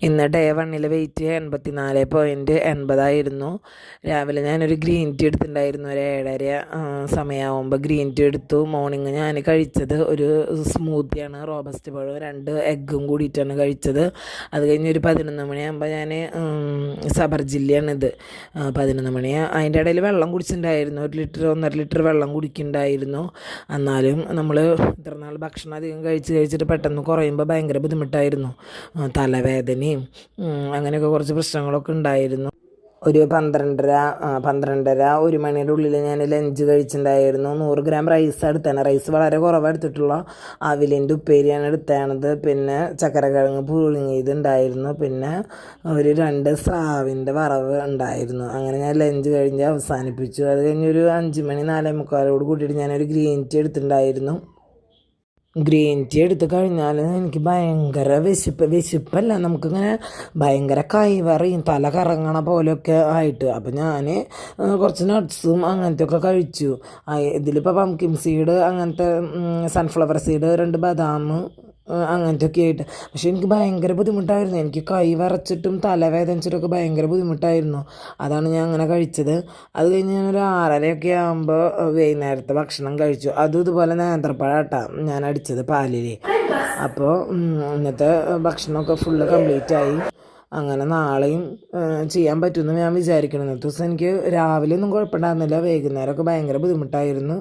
ഇന്ന് day 1 wait 84.80 രാവിലെ ഞാനൊരു ഗ്രീൻ ടീ എടുത്തിട്ടുണ്ടായിരുന്നു. ഒരു 7:30 സമയമാകുമ്പോൾ ഗ്രീൻ ടീ എടുത്തു. മോർണിംഗ് ഞാൻ കഴിച്ചത് ഒരു സ്മൂത്തിയാണ്, റോബസ്റ്റ് പഴം 2 എഗ്ഗും കൂടിയിട്ടാണ് കഴിച്ചത്. അത് കഴിഞ്ഞ് ഒരു 11 മണിയാകുമ്പോൾ ഞാൻ സബർജില്ലയാണിത്. 11 മണി അതിൻ്റെ ഇടയിൽ വെള്ളം കുടിച്ചിട്ടുണ്ടായിരുന്നു. 1 ലിറ്റർ 1.5 ലിറ്റർ വെള്ളം കുടിക്കുന്നുണ്ടായിരുന്നു. എന്നാലും നമ്മൾ ഇത്ര നാൾ ഭക്ഷണം അധികം കഴിച്ചിട്ട് പെട്ടെന്ന് കുറയുമ്പോൾ ഭയങ്കര ബുദ്ധിമുട്ടായിരുന്നു. തലവേദനയും അങ്ങനെയൊക്കെ കുറച്ച് പ്രശ്നങ്ങളൊക്കെ ഉണ്ടായിരുന്നു. ഒരു 12:30 1 മണിയുടെ ഉള്ളിൽ ഞാൻ ലഞ്ച് കഴിച്ചിട്ടുണ്ടായിരുന്നു. 100 ഗ്രാം റൈസ് എടുത്താണ്. റൈസ് വളരെ കുറവ് എടുത്തിട്ടുള്ള അവിലിൻ്റെ ഉപ്പേരിയാണ് എടുത്തത്. പിന്നെ ചക്കരക്കിഴങ്ങ് പുഴുങ്ങിയതുണ്ടായിരുന്നു. പിന്നെ ഒരു 2 സ്രാവിൻ്റെ വറവ് ഉണ്ടായിരുന്നു. അങ്ങനെ ഞാൻ ലഞ്ച് കഴിഞ്ഞ് അവസാനിപ്പിച്ചു. അത് കഴിഞ്ഞൊരു 5 മണി 4:45 കൂട്ടിയിട്ട് ഞാനൊരു ഗ്രീൻ ടീ എടുത്തിട്ടുണ്ടായിരുന്നു. ഗ്രീൻ ടീ എടുത്ത് കഴിഞ്ഞാൽ എനിക്ക് ഭയങ്കര വിശപ്പല്ല, നമുക്കിങ്ങനെ ഭയങ്കര കൈവറിയും തല കറങ്ങണ പോലെയൊക്കെ ആയിട്ട്. അപ്പം ഞാൻ കുറച്ച് നട്ട്സും അങ്ങനത്തെ ഒക്കെ കഴിച്ചു. ഇതിലിപ്പോൾ പംകിൻ സീഡ്, അങ്ങനത്തെ സൺഫ്ലവർ സീഡ്, 2 ബദാം അങ്ങനത്തെ ഒക്കെ ആയിട്ട്. പക്ഷേ എനിക്ക് ഭയങ്കര ബുദ്ധിമുട്ടായിരുന്നു. എനിക്ക് കൈ വിറച്ചിട്ടും തലവേദനിച്ചിട്ടൊക്കെ ഭയങ്കര ബുദ്ധിമുട്ടായിരുന്നു. അതാണ് ഞാൻ അങ്ങനെ കഴിച്ചത്. അത് കഴിഞ്ഞ് ഞാനൊരു 6:30 ആകുമ്പോൾ വൈകുന്നേരത്തെ ഭക്ഷണം കഴിച്ചു. അതും ഇതുപോലെ നേന്ത്രപ്പഴാട്ടാണ് ഞാൻ അടിച്ചത് പാലിൽ. അപ്പോൾ ഇന്നത്തെ ഭക്ഷണമൊക്കെ ഫുള്ള് കംപ്ലീറ്റ് ആയി. അങ്ങനെ നാളെയും ചെയ്യാൻ പറ്റുമെന്ന് ഞാൻ വിചാരിക്കണം. ഇന്നത്തെ ദിവസം എനിക്ക് രാവിലെ ഒന്നും കുഴപ്പമുണ്ടായിരുന്നില്ല, വൈകുന്നേരമൊക്കെ ഭയങ്കര ബുദ്ധിമുട്ടായിരുന്നു.